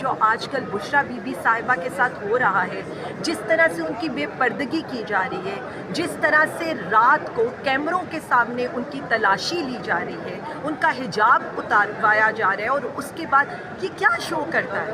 جو آج کل بشرا بی بی صاحبہ کے ساتھ ہو رہا ہے، جس طرح سے ان کی بے پردگی کی جا رہی ہے، جس طرح سے رات کو کیمروں کے سامنے ان کی تلاشی لی جا رہی ہے، ان کا حجاب اتاروایا جا رہا ہے، اور اس کے بعد یہ کیا شو کرتا ہے؟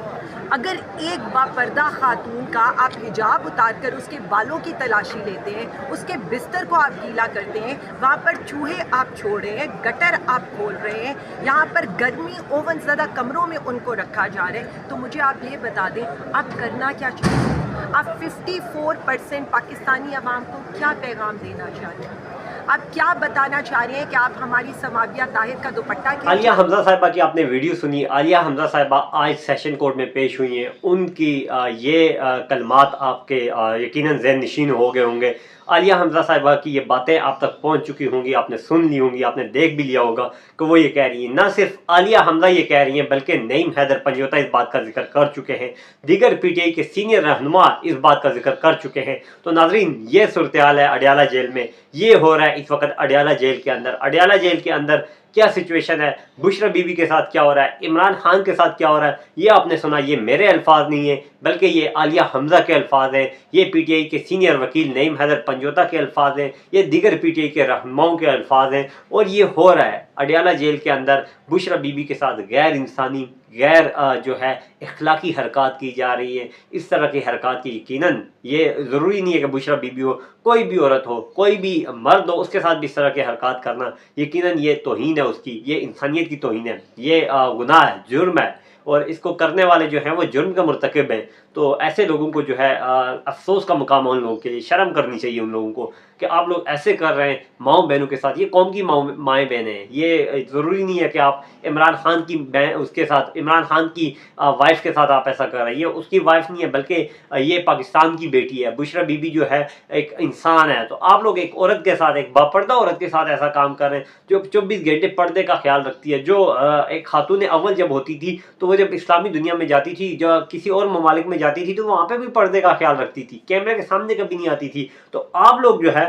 اگر ایک باپردہ خاتون کا آپ حجاب اتار کر اس کے بالوں کی تلاشی لیتے ہیں، اس کے بستر کو آپ گیلا کرتے ہیں، وہاں پر چوہے آپ چھوڑ رہے ہیں، گٹر آپ کھول رہے ہیں، یہاں پر گرمی اوون زدہ کمروں میں ان کو رکھا جا رہا ہے، تو مجھے آپ یہ بتا دیں آپ کرنا کیا چاہتے ہیں؟ آپ 54% پاکستانی عوام کو کیا پیغام دینا چاہتے ہیں؟ آپ کیا بتانا چاہ رہے ہیں کہ آپ ہماری سماویہ طاہر کا دوپٹہ عالیہ حمزہ صاحبہ کی آپ نے ویڈیو سنی. عالیہ حمزہ صاحبہ آج سیشن کورٹ میں پیش ہوئی ہیں. ان کی یہ کلمات آپ کے یقیناً ذہن نشین ہو گئے ہوں گے. عالیہ حمزہ صاحبہ کی یہ باتیں آپ تک پہنچ چکی ہوں گی، آپ نے سن لی ہوں گی، آپ نے دیکھ بھی لیا ہوگا کہ وہ یہ کہہ رہی ہیں. نہ صرف عالیہ حمزہ یہ کہہ رہی ہیں بلکہ نعیم حیدر پنجوتا اس بات کا ذکر کر چکے ہیں، دیگر پی ٹی آئی کے سینئر رہنما اس بات کا ذکر کر چکے ہیں. تو ناظرین، یہ صورتحال ہے اڈیالہ جیل میں، یہ ہو رہا ہے اس وقت اڈیالہ جیل کے اندر. اڈیالہ جیل کے اندر کیا سچویشن ہے، بشرا بی بی کے ساتھ کیا ہو رہا ہے، عمران خان کے ساتھ کیا ہو رہا ہے، یہ آپ نے سنا. یہ میرے الفاظ نہیں ہیں بلکہ یہ عالیہ حمزہ کے الفاظ ہیں، یہ پی ٹی آئی کے سینئر وکیل نعیم حیدر پنجوتا کے الفاظ ہیں، یہ دیگر پی ٹی آئی کے رہنماؤں کے الفاظ ہیں. اور یہ ہو رہا ہے اڈیالہ جیل کے اندر. بشرا بی بی کے ساتھ غیر انسانی، غیر جو ہے اخلاقی حرکات کی جا رہی ہیں. اس طرح کی حرکات کی یقیناً یہ ضروری نہیں ہے کہ بشرا بی بی ہو، کوئی بھی عورت ہو، کوئی بھی مرد ہو، اس کے ساتھ بھی اس طرح کی حرکات کرنا یقیناً یہ توہین ہے اس کی، یہ انسانیت کی توہین ہے، یہ گناہ ہے، جرم ہے. اور اس کو کرنے والے جو ہیں وہ جرم کا مرتکب ہیں. تو ایسے لوگوں کو جو ہے افسوس کا مقام ہے ان لوگوں کے لیے، شرم کرنی چاہیے ان لوگوں کو کہ آپ لوگ ایسے کر رہے ہیں ماؤں بہنوں کے ساتھ. یہ قوم کی مائیں بہنیں ہیں. یہ ضروری نہیں ہے کہ آپ عمران خان کی اس کے ساتھ، عمران خان کی وائف کے ساتھ آپ ایسا کر رہے ہیں. یہ اس کی وائف نہیں ہے بلکہ یہ پاکستان کی بیٹی ہے. بشرا بی بی جو ہے ایک انسان ہے. تو آپ لوگ ایک عورت کے ساتھ، ایک باپردہ عورت کے ساتھ ایسا کام کر رہے ہیں جو 24 گھنٹے پردے کا خیال رکھتی ہے، جو ایک خاتون اول جب ہوتی تھی تو وہ جب اسلامی دنیا میں جاتی تھی، جو کسی اور ممالک میں جاتی تھی تو وہاں پہ بھی پردے کا خیال رکھتی تھی، کیمرے کے سامنے کبھی نہیں آتی تھی. تو آپ لوگ جو ہے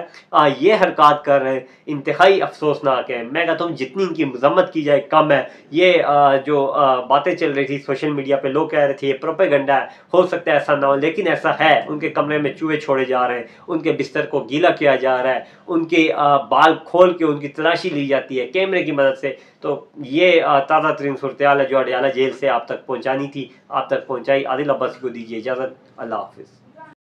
یہ حرکات کر رہے ہیں، انتہائی افسوسناک ہے. میں کہتا ہوں جتنی ان کی مذمت کی جائے کم ہے. یہ جو باتیں چل رہی تھی سوشل میڈیا پہ، لوگ کہہ رہے تھے یہ پروپیگنڈا ہے، ہو سکتا ہے ایسا نہ ہو، لیکن ایسا ہے. ان کے کمرے میں چوہے چھوڑے جا رہے ہیں، ان کے بستر کو گیلا کیا جا رہا ہے، ان کے بال کھول کے ان کی تلاشی لی جاتی ہے کیمرے کی مدد سے. تو یہ تازہ ترین صورتحال ہے جو اڈیالہ جیل سے آپ تک پہنچانی تھی، آپ تک پہنچائی. عادل عباسی کو دیجیے اجازت. اللہ حافظ.